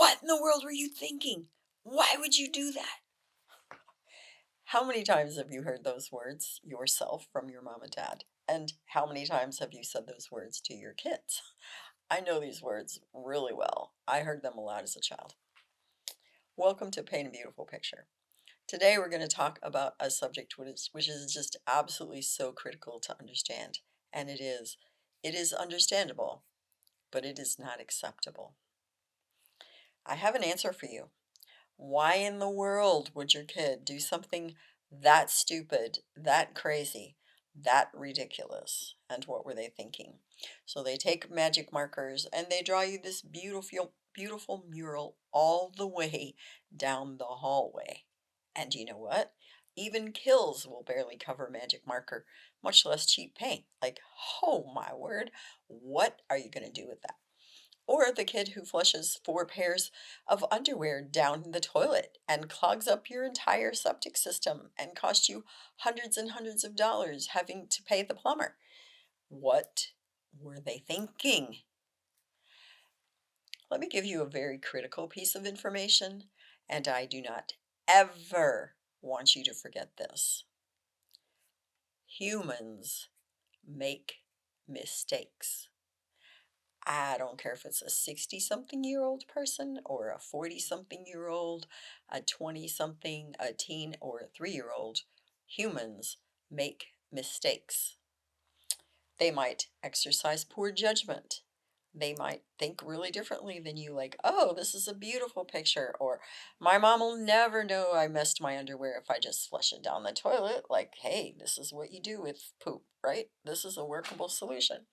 What in the world were you thinking? Why would you do that? How many times have you heard those words yourself from your mom and dad? And how many times have you said those words to your kids? I know these words really well. I heard them a lot as a child. Welcome to Paint a Beautiful Picture. Today we're going to talk about a subject which is just absolutely so critical to understand. And it is understandable, but it is not acceptable. I have an answer for you. Why in the world would your kid do something that stupid, that crazy, that ridiculous? And what were they thinking? So they take magic markers and they draw you this beautiful mural all the way down the hallway. And you know what? Even kills will barely cover magic marker, much less cheap paint. Like, oh my word, what are you going to do with that? Or the kid who flushes 4 pairs of underwear down the toilet and clogs up your entire septic system and costs you hundreds and hundreds of dollars having to pay the plumber. What were they thinking? Let me give you a very critical piece of information, and I do not ever want you to forget this. Humans make mistakes. I don't care if it's a 60-something-year-old person or a 40-something-year-old, a 20-something, a teen, or a 3-year-old. Humans make mistakes. They might exercise poor judgment. They might think really differently than you, like, oh, this is a beautiful picture, or my mom will never know I messed my underwear if I just flush it down the toilet. Like, hey, this is what you do with poop, right? This is a workable solution.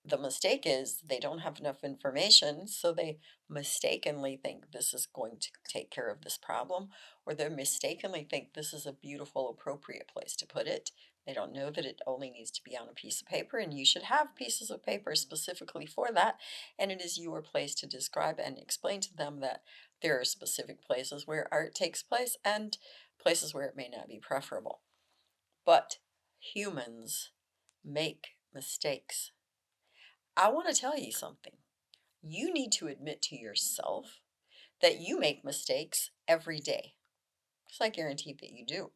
The mistake is they don't have enough information, so they mistakenly think this is going to take care of this problem, or they mistakenly think this is a beautiful, appropriate place to put it. They don't know that it only needs to be on a piece of paper, and you should have pieces of paper specifically for that. And it is your place to describe and explain to them that there are specific places where art takes place and places where it may not be preferable. But humans make mistakes. I want to tell you something. You need to admit to yourself that you make mistakes every day. Because I guarantee that you do.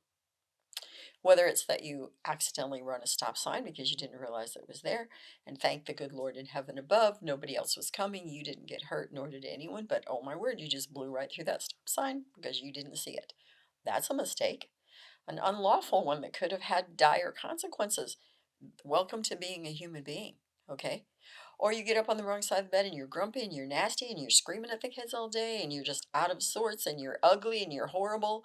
Whether it's that you accidentally run a stop sign because you didn't realize it was there, and thank the good Lord in heaven above, nobody else was coming, you didn't get hurt, nor did anyone, but oh my word, you just blew right through that stop sign because you didn't see it. That's a mistake. An unlawful one that could have had dire consequences. Welcome to being a human being, okay? Or you get up on the wrong side of the bed and you're grumpy and you're nasty and you're screaming at the kids all day and you're just out of sorts and you're ugly and you're horrible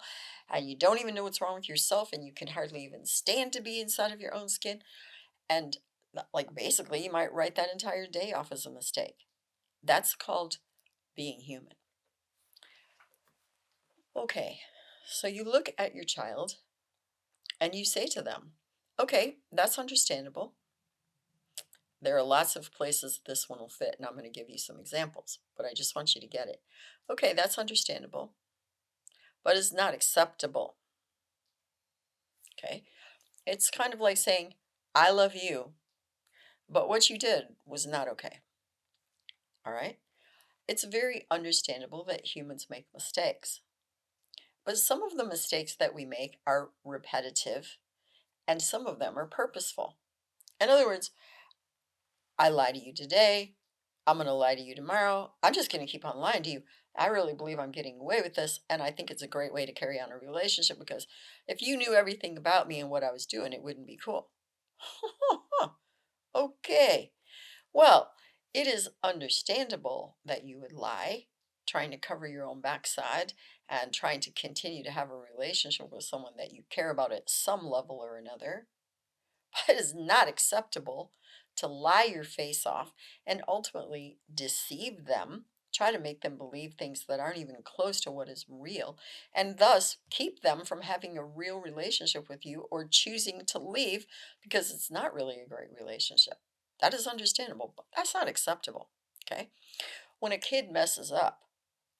and you don't even know what's wrong with yourself and you can hardly even stand to be inside of your own skin. And like basically, you might write that entire day off as a mistake. That's called being human. Okay, so you look at your child and you say to them, okay, that's understandable. There are lots of places this one will fit, and I'm going to give you some examples, but I just want you to get it. Okay, that's understandable, but it's not acceptable. Okay, it's kind of like saying, I love you, but what you did was not okay. All right, it's very understandable that humans make mistakes, but some of the mistakes that we make are repetitive, and some of them are purposeful. In other words, I lie to you today. I'm going to lie to you tomorrow. I'm just going to keep on lying to you. I really believe I'm getting away with this. And I think it's a great way to carry on a relationship because if you knew everything about me and what I was doing, it wouldn't be cool. Okay. Well, it is understandable that you would lie, trying to cover your own backside and trying to continue to have a relationship with someone that you care about at some level or another. But it is not acceptable to lie your face off and ultimately deceive them, try to make them believe things that aren't even close to what is real, and thus keep them from having a real relationship with you or choosing to leave because it's not really a great relationship. That is understandable, but that's not acceptable. Okay? When a kid messes up,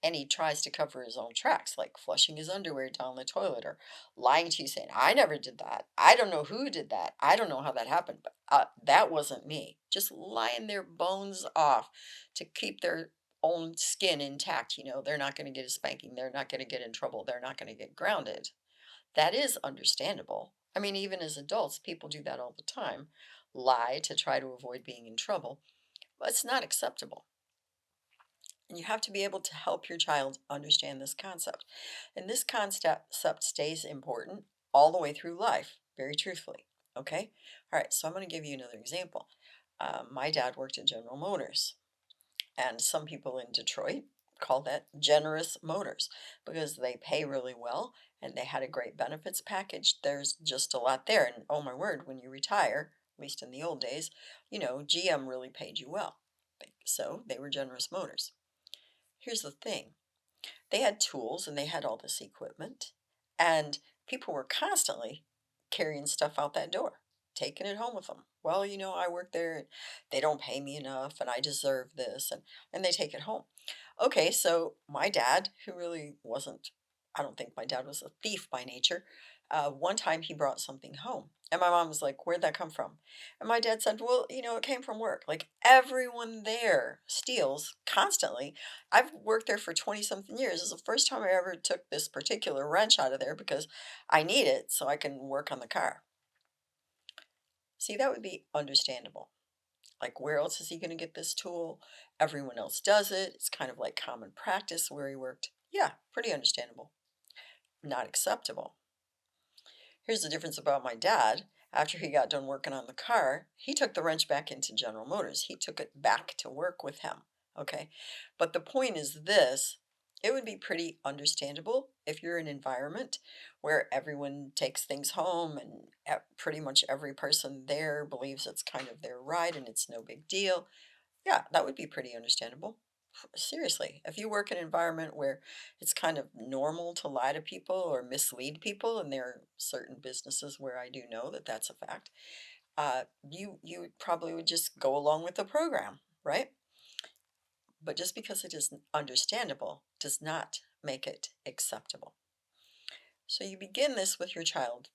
and he tries to cover his own tracks, like flushing his underwear down the toilet or lying to you saying, I never did that. I don't know who did that. I don't know how that happened, but that wasn't me. Just lying their bones off to keep their own skin intact. They're not going to get a spanking. They're not going to get in trouble. They're not going to get grounded. That is understandable. I mean, even as adults, people do that all the time, lie to try to avoid being in trouble. But it's not acceptable. And you have to be able to help your child understand this concept. And this concept stays important all the way through life, very truthfully. Okay? All right, so I'm going to give you another example. My dad worked at General Motors, and some people in Detroit call that generous motors because they pay really well and they had a great benefits package. There's just a lot there. And oh my word, when you retire, at least in the old days, GM really paid you well. So they were generous motors. Here's the thing, they had tools and they had all this equipment, and people were constantly carrying stuff out that door, taking it home with them. Well, I work there and they don't pay me enough and I deserve this, and they take it home. Okay, so my dad, who really wasn't, I don't think my dad was a thief by nature, one time he brought something home. And my mom was like, "Where'd that come from?" And my dad said, "Well, it came from work." Like everyone there steals constantly. I've worked there for 20 something years. It's the first time I ever took this particular wrench out of there because I need it so I can work on the car. See, that would be understandable. Like, where else is he going to get this tool? Everyone else does it. It's kind of like common practice where he worked. Yeah, pretty understandable. Not acceptable. Here's the difference about my dad. After he got done working on the car, he took the wrench back into General Motors. He took it back to work with him. Okay. But the point is this, it would be pretty understandable if you're in an environment where everyone takes things home and pretty much every person there believes it's kind of their right and it's no big deal. Yeah, that would be pretty understandable. Seriously, if you work in an environment where it's kind of normal to lie to people or mislead people, and there are certain businesses where I do know that that's a fact, you probably would just go along with the program, right? But just because it is understandable does not make it acceptable. So you begin this with your child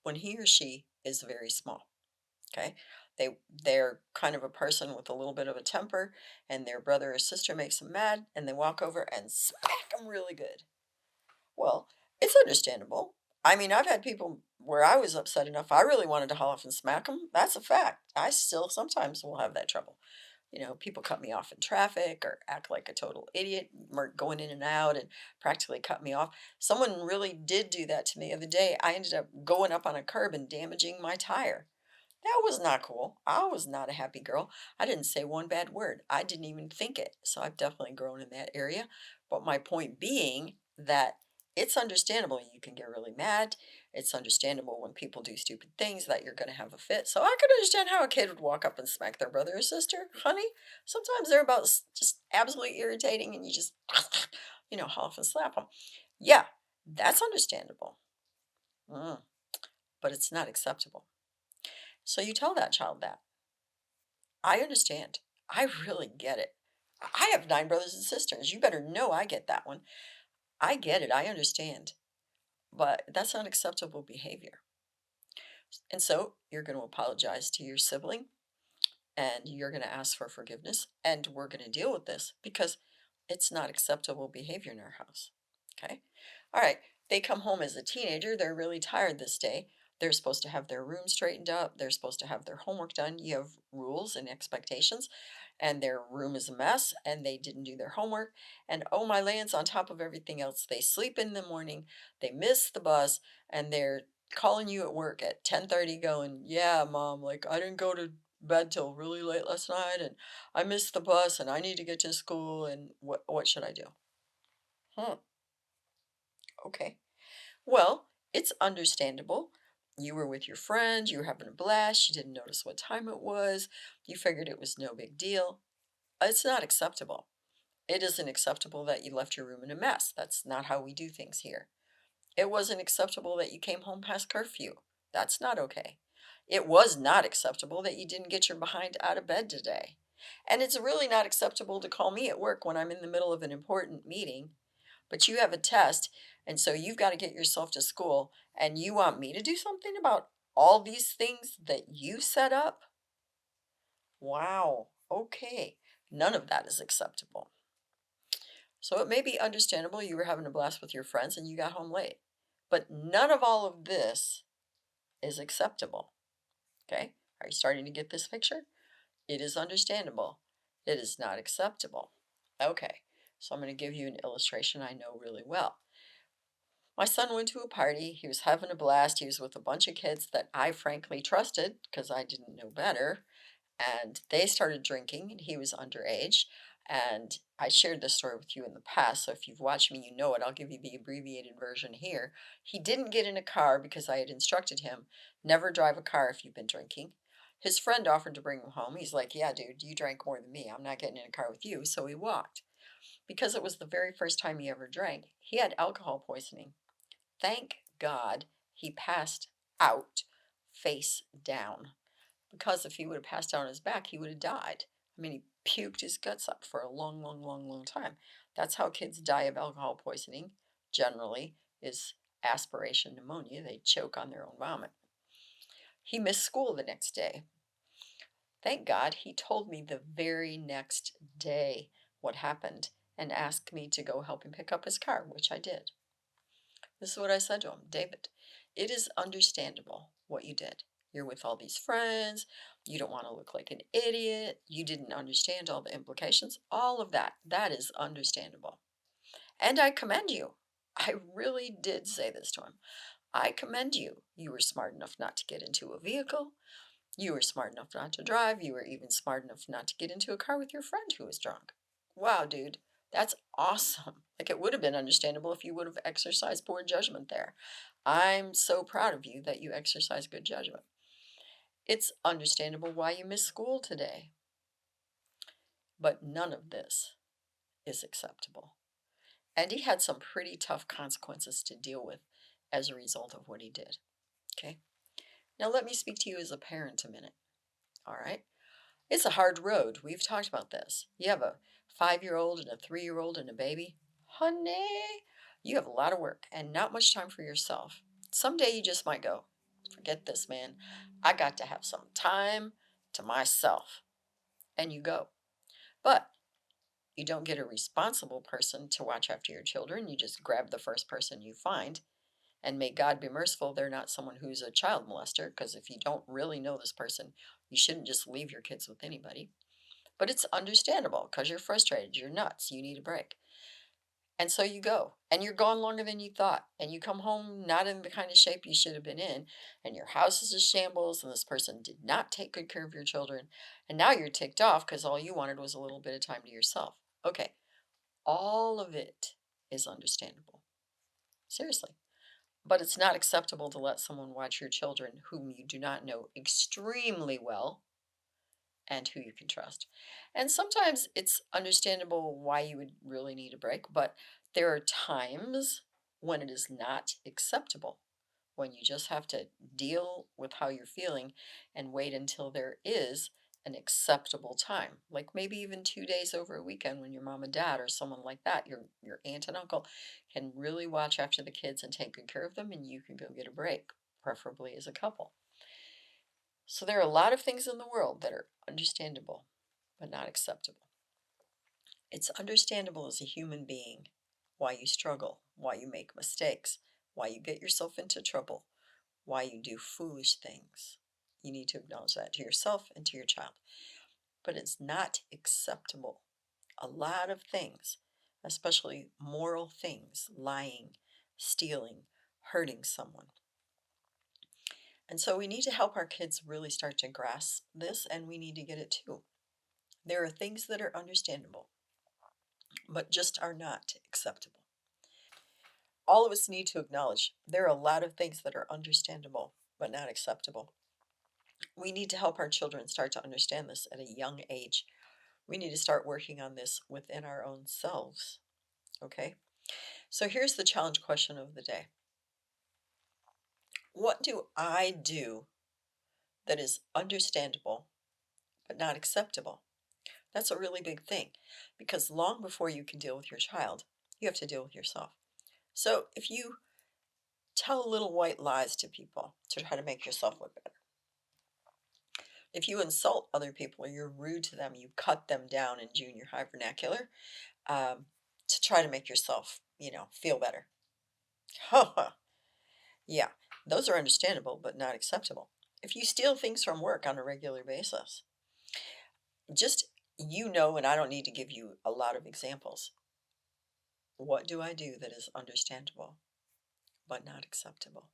when he or she is very small. Okay, they're kind of a person with a little bit of a temper, and their brother or sister makes them mad, and they walk over and smack them really good. Well, it's understandable. I mean, I've had people where I was upset enough, I really wanted to haul off and smack them. That's a fact. I still sometimes will have that trouble. People cut me off in traffic or act like a total idiot, going in and out and practically cut me off. Someone really did do that to me the other day. I ended up going up on a curb and damaging my tire. That was not cool. I was not a happy girl. I didn't say one bad word. I didn't even think it. So I've definitely grown in that area. But my point being that it's understandable you can get really mad. It's understandable when people do stupid things that you're going to have a fit. So I could understand how a kid would walk up and smack their brother or sister. Honey, sometimes they're about just absolutely irritating and you just, huff and slap them. Yeah, that's understandable. Mm, but it's not acceptable. So you tell that child that. I understand. I really get it. I have 9 brothers and sisters. You better know I get that one. I get it. I understand. But that's not acceptable behavior. And so you're going to apologize to your sibling and you're going to ask for forgiveness. And we're going to deal with this because it's not acceptable behavior in our house. Okay. All right. They come home as a teenager. They're really tired this day. They're supposed to have their room straightened up. They're supposed to have their homework done. You have rules and expectations, and their room is a mess, and they didn't do their homework. And oh my lands, on top of everything else, they sleep in the morning, they miss the bus, and they're calling you at work at 10:30 going, "Yeah, mom, like I didn't go to bed till really late last night and I missed the bus and I need to get to school and what should I do?" Hmm, okay. Well, it's understandable. You were with your friends, you were having a blast, you didn't notice what time it was, you figured it was no big deal. It's not acceptable. It isn't acceptable that you left your room in a mess. That's not how we do things here. It wasn't acceptable that you came home past curfew. That's not okay. It was not acceptable that you didn't get your behind out of bed today. And it's really not acceptable to call me at work when I'm in the middle of an important meeting, but you have a test, and so you've got to get yourself to school, and you want me to do something about all these things that you set up? Wow. Okay. None of that is acceptable. So it may be understandable you were having a blast with your friends and you got home late. But none of all of this is acceptable. Okay? Are you starting to get this picture? It is understandable. It is not acceptable. Okay, so I'm going to give you an illustration I know really well. My son went to a party. He was having a blast. He was with a bunch of kids that I frankly trusted because I didn't know better. And they started drinking, and he was underage. And I shared this story with you in the past, so if you've watched me, you know it. I'll give you the abbreviated version here. He didn't get in a car because I had instructed him never drive a car if you've been drinking. His friend offered to bring him home. He's like, "Yeah, dude, you drank more than me. I'm not getting in a car with you." So he walked. Because it was the very first time he ever drank, he had alcohol poisoning. Thank God he passed out face down, because if he would have passed out on his back, he would have died. I mean, he puked his guts up for a long, long, long, long time. That's how kids die of alcohol poisoning, generally, is aspiration pneumonia. They choke on their own vomit. He missed school the next day. Thank God he told me the very next day what happened and asked me to go help him pick up his car, which I did. This is what I said to him: "David, it is understandable what you did. You're with all these friends. You don't want to look like an idiot. You didn't understand all the implications. All of that. That is understandable. And I commend you." I really did say this to him. "I commend you. You were smart enough not to get into a vehicle. You were smart enough not to drive. You were even smart enough not to get into a car with your friend who was drunk. Wow, dude, that's awesome." Like, it would have been understandable if you would have exercised poor judgment there. I'm so proud of you that you exercise good judgment. It's understandable why you missed school today. But none of this is acceptable. And he had some pretty tough consequences to deal with as a result of what he did. Okay? Now, let me speak to you as a parent a minute. All right? It's a hard road. We've talked about this. You have a 5-year old and a 3-year old and a baby. Honey, you have a lot of work and not much time for yourself. Someday you just might go, "Forget this, man. I got to have some time to myself." And you go. But you don't get a responsible person to watch after your children. You just grab the first person you find. And may God be merciful, they're not someone who's a child molester, because if you don't really know this person, you shouldn't just leave your kids with anybody. But it's understandable because you're frustrated, you're nuts, you need a break. And so you go, and you're gone longer than you thought, and you come home not in the kind of shape you should have been in, and your house is a shambles, and this person did not take good care of your children, and now you're ticked off because all you wanted was a little bit of time to yourself. Okay, all of it is understandable. Seriously. But it's not acceptable to let someone watch your children whom you do not know extremely well and who you can trust. And sometimes it's understandable why you would really need a break, but there are times when it is not acceptable, when you just have to deal with how you're feeling and wait until there is an acceptable time. Like maybe even 2 days over a weekend when your mom and dad or someone like that, your aunt and uncle, can really watch after the kids and take good care of them, and you can go get a break, preferably as a couple. So there are a lot of things in the world that are understandable, but not acceptable. It's understandable as a human being why you struggle, why you make mistakes, why you get yourself into trouble, why you do foolish things. You need to acknowledge that to yourself and to your child. But it's not acceptable. A lot of things, especially moral things, lying, stealing, hurting someone. And so we need to help our kids really start to grasp this, and we need to get it too. There are things that are understandable, but just are not acceptable. All of us need to acknowledge there are a lot of things that are understandable, but not acceptable. We need to help our children start to understand this at a young age. We need to start working on this within our own selves. Okay? So here's the challenge question of the day: what do I do that is understandable but not acceptable? That's a really big thing, because long before you can deal with your child, you have to deal with yourself. So if you tell little white lies to people to try to make yourself look better, if you insult other people or you're rude to them, you cut them down in junior high vernacular, um, to try to make yourself, feel better. Yeah, those are understandable, but not acceptable. If you steal things from work on a regular basis, just, and I don't need to give you a lot of examples. What do I do that is understandable but not acceptable?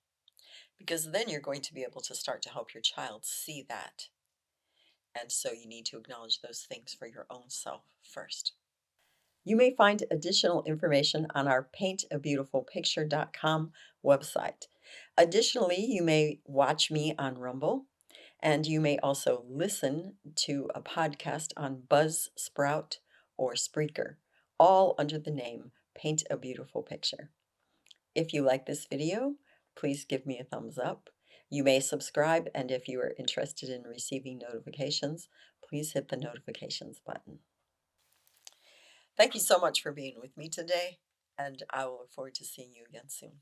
Because then you're going to be able to start to help your child see that. And so you need to acknowledge those things for your own self first. You may find additional information on our paintabeautifulpicture.com website. Additionally, you may watch me on Rumble, and you may also listen to a podcast on Buzzsprout or Spreaker, all under the name Paint a Beautiful Picture. If you like this video, please give me a thumbs up. You may subscribe, and if you are interested in receiving notifications, please hit the notifications button. Thank you so much for being with me today, and I will look forward to seeing you again soon.